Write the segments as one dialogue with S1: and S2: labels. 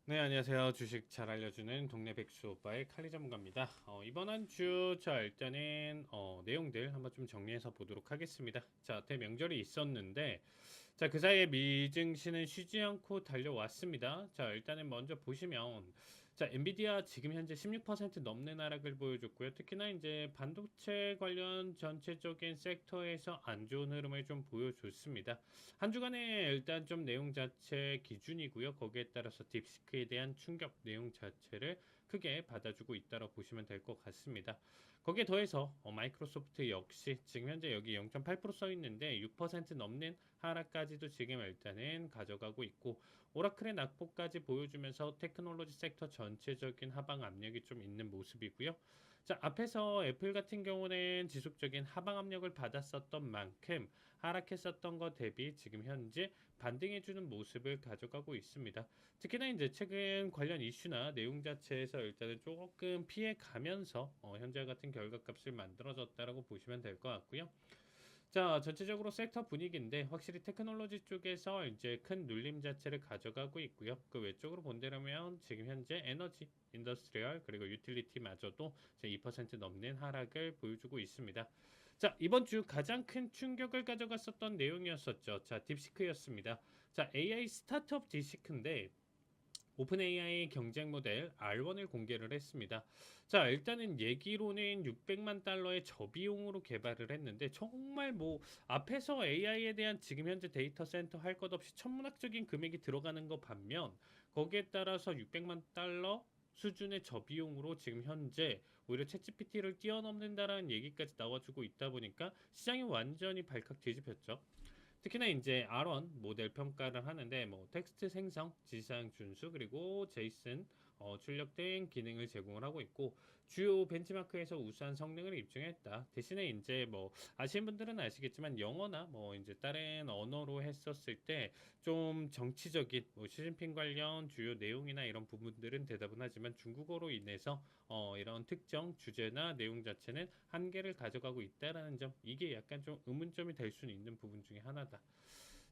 S1: 네, 안녕하세요. 주식 잘 알려주는 동네 백수 오빠의 칼리 전문가입니다. 이번 한 주, 자, 일단은, 내용들 한번 좀 정리해서 보도록 하겠습니다. 자, 대명절이 있었는데, 자, 그 사이에 미증시는 쉬지 않고 달려왔습니다. 자, 일단은 먼저 보시면, 자, 엔비디아 지금 현재 16% 넘는 하락을 보여줬고요. 특히나 이제 반도체 관련 전체적인 섹터에서 안 좋은 흐름을 좀 보여줬습니다. 한 주간의 일단 좀 내용 자체 기준이고요. 거기에 따라서 딥시크에 대한 충격 내용 자체를 크게 받아주고 있다고 보시면 될 것 같습니다. 거기에 더해서 마이크로소프트 역시 지금 현재 여기 0.8%써 있는데 6% 넘는 하락까지도 지금 일단은 가져가고 있고 오라클의 낙폭까지 보여주면서 테크놀로지 섹터 전체적인 하방 압력이 좀 있는 모습이고요. 자, 앞에서 애플 같은 경우는 지속적인 하방 압력을 받았었던 만큼 하락했었던 것 대비 지금 현재 반등해주는 모습을 가져가고 있습니다. 특히나 이제 최근 관련 이슈나 내용 자체에서 일단은 조금 피해 가면서 현재 같은 결과값을 만들어졌다라고 보시면 될 것 같고요. 자, 전체적으로 섹터 분위기인데 확실히 테크놀로지 쪽에서 이제 큰 눌림 자체를 가져가고 있고요. 그 외쪽으로 본다면 지금 현재 에너지, 인더스트리얼 그리고 유틸리티마저도 2% 넘는 하락을 보여주고 있습니다. 자, 이번 주 가장 큰 충격을 가져갔었던 내용이었었죠. 자, 딥시크였습니다. 자, AI 스타트업 딥시크인데 오픈 AI 경쟁 모델 R1을 공개를 했습니다. 자, 일단은 얘기로는 600만 달러의 저비용으로 개발을 했는데 정말 뭐 앞에서 AI에 대한 지금 현재 데이터 센터 할 것 없이 천문학적인 금액이 들어가는 것 반면 거기에 따라서 600만 달러 수준의 저비용으로 지금 현재 오히려 챗GPT를 뛰어넘는다라는 얘기까지 나와주고 있다 보니까 시장이 완전히 발칵 뒤집혔죠. 특히나 이제 R1 모델 평가를 하는데 뭐 텍스트 생성, 지시사항 준수 그리고 제이슨 출력 등 기능을 제공을 하고 있고 주요 벤치마크에서 우수한 성능을 입증했다. 대신에 이제 뭐 아시는 분들은 아시겠지만 영어나 뭐 이제 다른 언어로 했었을 때 좀 정치적인 뭐 시진핑 관련 주요 내용이나 이런 부분들은 대답은 하지만 중국어로 인해서 이런 특정 주제나 내용 자체는 한계를 가져가고 있다라는 점 이게 약간 좀 의문점이 될 수는 있는 부분 중에 하나다.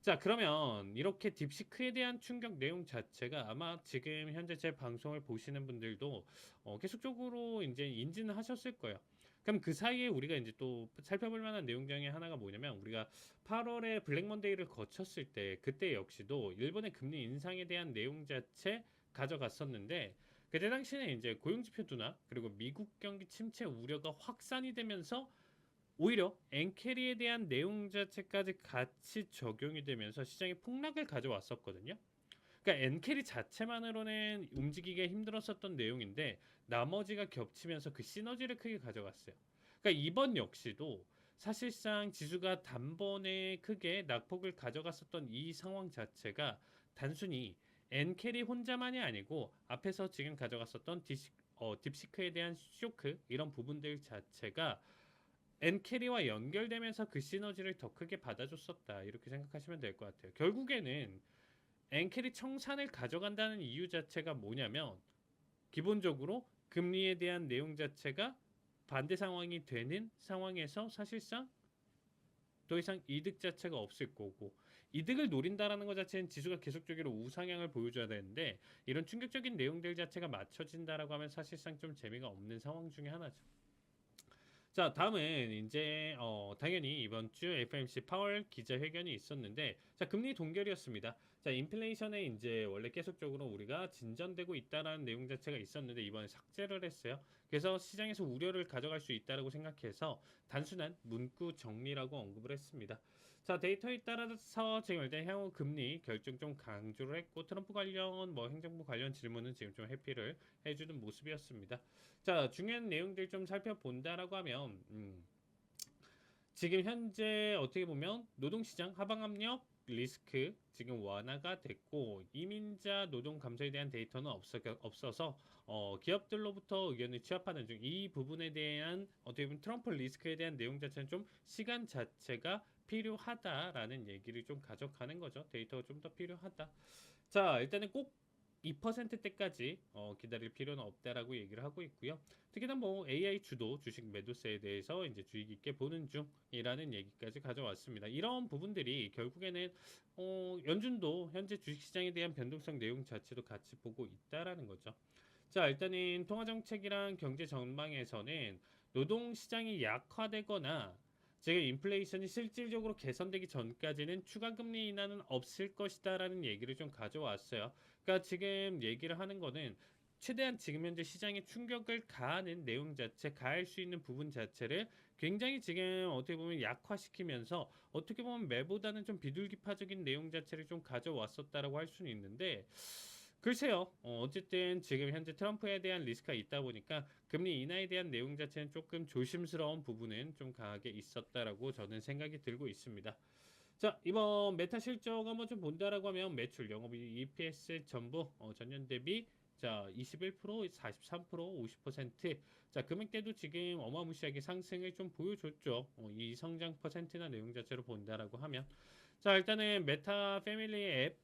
S1: 자, 그러면 이렇게 딥시크에 대한 충격 내용 자체가 아마 지금 현재 제 방송을 보시는 분들도 계속적으로 이제 인지는 하셨을 거예요. 그럼 그 사이에 우리가 이제 또 살펴볼 만한 내용 중에 하나가 뭐냐면 우리가 8월에 블랙 먼데이를 거쳤을 때 그때 역시도 일본의 금리 인상에 대한 내용 자체 가져갔었는데 그때 당시에 이제 고용지표 둔화 그리고 미국 경기 침체 우려가 확산이 되면서 오히려 엔캐리에 대한 내용 자체까지 같이 적용이 되면서 시장에 폭락을 가져왔었거든요. 그러니까 엔캐리 자체만으로는 움직이기 힘들었었던 내용인데 나머지가 겹치면서 그 시너지를 크게 가져갔어요. 그러니까 이번 역시도 사실상 지수가 단번에 크게 낙폭을 가져갔었던 이 상황 자체가 단순히 엔캐리 혼자만이 아니고 앞에서 지금 가져갔었던 딥시크에 대한 쇼크 이런 부분들 자체가 엔캐리와 연결되면서 그 시너지를 더 크게 받아줬었다 이렇게 생각하시면 될 것 같아요. 결국에는 엔캐리 청산을 가져간다는 이유 자체가 뭐냐면 기본적으로 금리에 대한 내용 자체가 반대 상황이 되는 상황에서 사실상 더 이상 이득 자체가 없을 거고 이득을 노린다라는 것 자체는 지수가 계속적으로 우상향을 보여줘야 되는데 이런 충격적인 내용들 자체가 맞춰진다라고 하면 사실상 좀 재미가 없는 상황 중에 하나죠. 자, 다음은 이제 당연히 이번 주 FMC 파월 기자회견이 있었는데 자, 금리 동결이었습니다. 자, 인플레이션에 이제 원래 계속적으로 우리가 진전되고 있다라는 내용 자체가 있었는데 이번에 삭제를 했어요. 그래서 시장에서 우려를 가져갈 수 있다라고 생각해서 단순한 문구 정리라고 언급을 했습니다. 자, 데이터에 따라서 지금 일단 향후 금리 결정 좀 강조를 했고 트럼프 관련 뭐 행정부 관련 질문은 지금 좀 회피를 해주는 모습이었습니다. 자, 중요한 내용들 좀 살펴본다라고 하면 지금 현재 어떻게 보면 노동시장 하방 압력 리스크 지금 완화가 됐고 이민자 노동 감소에 대한 데이터는 없어서 기업들로부터 의견을 취합하는 중 이 부분에 대한 어떻게 보면 트럼프 리스크에 대한 내용 자체는 좀 시간 자체가 필요하다라는 얘기를 좀 가져가는 거죠. 데이터가 좀 더 필요하다. 자, 일단은 꼭 2%대까지 기다릴 필요는 없다라고 얘기를 하고 있고요. 특히나 뭐 AI 주도 주식 매도세에 대해서 이제 주의 깊게 보는 중이라는 얘기까지 가져왔습니다. 이런 부분들이 결국에는 연준도 현재 주식시장에 대한 변동성 내용 자체도 같이 보고 있다라는 거죠. 자, 일단은 통화 정책이랑 경제 전망에서는 노동 시장이 약화되거나 지금 인플레이션이 실질적으로 개선되기 전까지는 추가 금리 인하는 없을 것이다라는 얘기를 좀 가져왔어요. 그러니까 지금 얘기를 하는 거는 최대한 지금 현재 시장에 충격을 가하는 내용 자체, 가할 수 있는 부분 자체를 굉장히 지금 어떻게 보면 약화시키면서 어떻게 보면 매보다는 좀 비둘기파적인 내용 자체를 좀 가져왔었다라고 할 수는 있는데 글쎄요. 어쨌든 지금 현재 트럼프에 대한 리스크가 있다 보니까 금리 인하에 대한 내용 자체는 조금 조심스러운 부분은 좀 강하게 있었다라고 저는 생각이 들고 있습니다. 자, 이번 메타 실적 한번 좀 본다라고 하면 매출, 영업이익, EPS 전부 전년 대비 자 21%, 43%, 50%. 자, 금액대도 지금 어마무시하게 상승을 좀 보여줬죠. 이 성장 퍼센트나 내용 자체로 본다라고 하면 자, 일단은 메타 패밀리 앱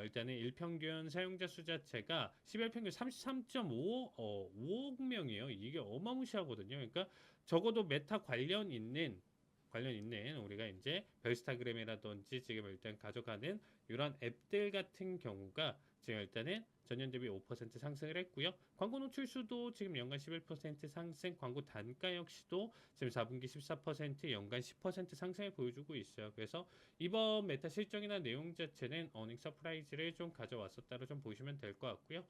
S1: 일단은 일평균 사용자 수 자체가 10일 평균 33.5 5억 명이에요. 이게 어마무시하거든요. 그러니까 적어도 메타 관련 있는 우리가 이제 별스타그램이라든지 지금 일단 가져가는 이런 앱들 같은 경우가 지금 일단은 전년 대비 5% 상승을 했고요. 광고 노출 수도 지금 연간 11% 상승, 광고 단가 역시도 지금 4분기 14% 연간 10% 상승을 보여주고 있어요. 그래서 이번 메타 실적이나 내용 자체는 어닝 서프라이즈를 좀 가져왔었다로 좀 보시면 될 것 같고요.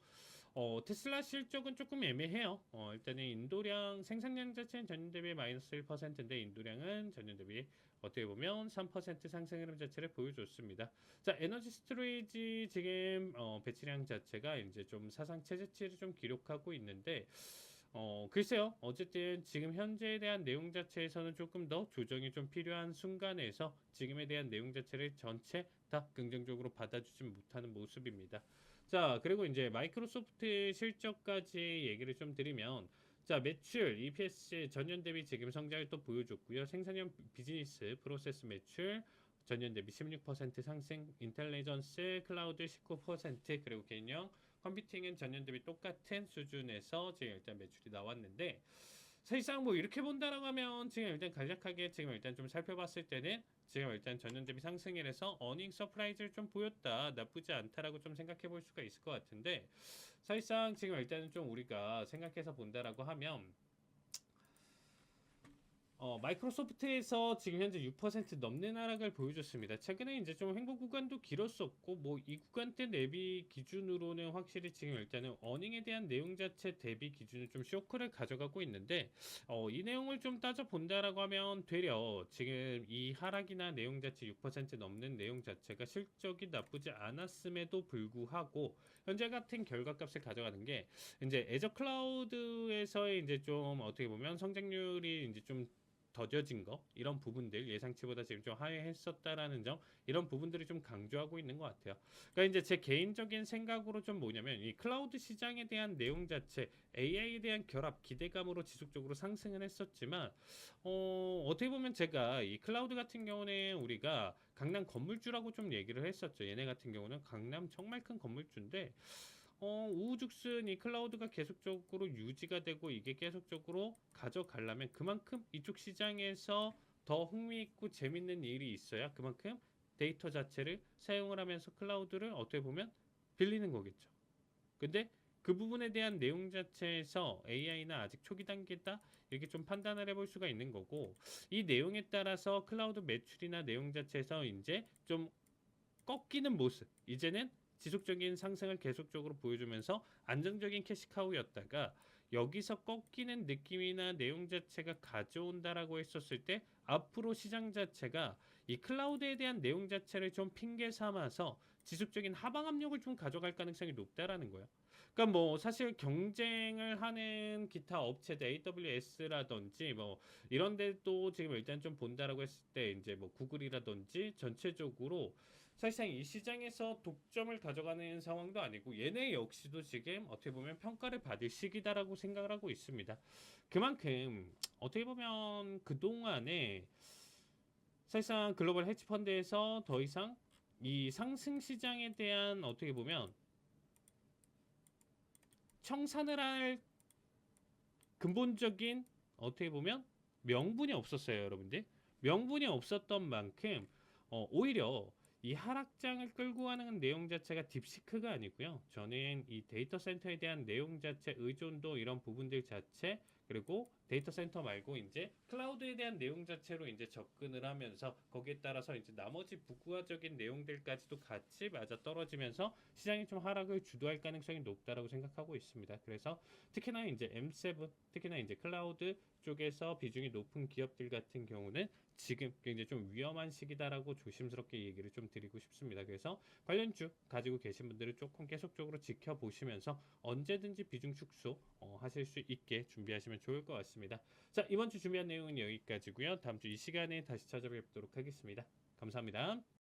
S1: 테슬라 실적은 조금 애매해요. 일단은 인도량 생산량 자체는 전년 대비 마이너스 1%인데 인도량은 전년 대비 어떻게 보면 3% 상승 흐름 자체를 보여줬습니다. 자, 에너지 스토리지 지금 배치량 자체가 이제 좀 사상 최저치를 좀 기록하고 있는데 글쎄요. 어쨌든 지금 현재에 대한 내용 자체에서는 조금 더 조정이 좀 필요한 순간에서 지금에 대한 내용 자체를 전체 다 긍정적으로 받아주지 못하는 모습입니다. 자, 그리고 이제 마이크로소프트 실적까지 얘기를 좀 드리면 자, 매출, EPS 전년 대비 지금 성장을 또 보여줬고요. 생산형 비즈니스 프로세스 매출 전년 대비 16% 상승, 인텔리전스 클라우드 19% 그리고 개인형 컴퓨팅은 전년 대비 똑같은 수준에서 지금 일단 매출이 나왔는데 사실상 뭐 이렇게 본다라고 하면 지금 일단 간략하게 지금 일단 좀 살펴봤을 때는 지금 일단 전년 대비 상승이라서 어닝 서프라이즈를 좀 보였다 나쁘지 않다라고 좀 생각해 볼 수가 있을 것 같은데 사실상 지금 일단은 좀 우리가 생각해서 본다라고 하면 마이크로소프트에서 지금 현재 6% 넘는 하락을 보여줬습니다. 최근에 이제 좀 횡보 구간도 길었었고, 뭐 이 구간대 대비 기준으로는 확실히 지금 일단은 어닝에 대한 내용 자체 대비 기준을 좀 쇼크를 가져가고 있는데, 이 내용을 좀 따져 본다라고 하면 되려 지금 이 하락이나 내용 자체 6% 넘는 내용 자체가 실적이 나쁘지 않았음에도 불구하고 현재 같은 결과값을 가져가는 게 이제 애저 클라우드에서의 이제 좀 어떻게 보면 성장률이 이제 좀 더뎌진 거 이런 부분들 예상치보다 지금 좀 하회했었다라는 점 이런 부분들이 좀 강조하고 있는 것 같아요. 그러니까 이제 제 개인적인 생각으로 좀 뭐냐면 이 클라우드 시장에 대한 내용 자체 AI에 대한 결합 기대감으로 지속적으로 상승은 했었지만 어떻게 보면 제가 이 클라우드 같은 경우는 우리가 강남 건물주라고 좀 얘기를 했었죠. 얘네 같은 경우는 강남 정말 큰 건물주인데 우후죽순 이 클라우드가 계속적으로 유지가 되고 이게 계속적으로 가져가려면 그만큼 이쪽 시장에서 더 흥미있고 재밌는 일이 있어야 그만큼 데이터 자체를 사용을 하면서 클라우드를 어떻게 보면 빌리는 거겠죠. 근데 그 부분에 대한 내용 자체에서 AI는 아직 초기 단계다 이렇게 좀 판단을 해볼 수가 있는 거고 이 내용에 따라서 클라우드 매출이나 내용 자체에서 이제 좀 꺾이는 모습 이제는 지속적인 상승을 계속적으로 보여주면서 안정적인 캐시카우였다가 여기서 꺾이는 느낌이나 내용 자체가 가져온다라고 했었을 때 앞으로 시장 자체가 이 클라우드에 대한 내용 자체를 좀 핑계 삼아서 지속적인 하방 압력을 좀 가져갈 가능성이 높다라는 거예요. 그러니까 뭐 사실 경쟁을 하는 기타 업체들 AWS라든지 뭐 이런 데도 지금 일단 좀 본다라고 했을 때 이제 뭐 구글이라든지 전체적으로 사실상 이 시장에서 독점을 가져가는 상황도 아니고 얘네 역시도 지금 어떻게 보면 평가를 받을 시기다라고 생각을 하고 있습니다. 그만큼 어떻게 보면 그동안에 사실상 글로벌 헤지 펀드에서 더 이상 이 상승 시장에 대한 어떻게 보면 청산을 할 근본적인 어떻게 보면 명분이 없었어요, 여러분들. 명분이 없었던 만큼 오히려 이 하락장을 끌고 가는 내용 자체가 딥시크가 아니고요. 저는 이 데이터 센터에 대한 내용 자체 의존도 이런 부분들 자체 그리고 데이터 센터 말고 이제 클라우드에 대한 내용 자체로 이제 접근을 하면서 거기에 따라서 이제 나머지 부가적인 내용들까지도 같이 맞아 떨어지면서 시장이 좀 하락을 주도할 가능성이 높다라고 생각하고 있습니다. 그래서 특히나 이제 M7, 특히나 이제 클라우드 쪽에서 비중이 높은 기업들 같은 경우는 지금 굉장히 좀 위험한 시기다라고 조심스럽게 얘기를 좀 드리고 싶습니다. 그래서 관련주 가지고 계신 분들은 조금 계속적으로 지켜보시면서 언제든지 비중 축소 하실 수 있게 준비하시면 좋을 것 같습니다. 자, 이번 주 준비한 내용은 여기까지고요. 다음 주 이 시간에 다시 찾아뵙도록 하겠습니다. 감사합니다.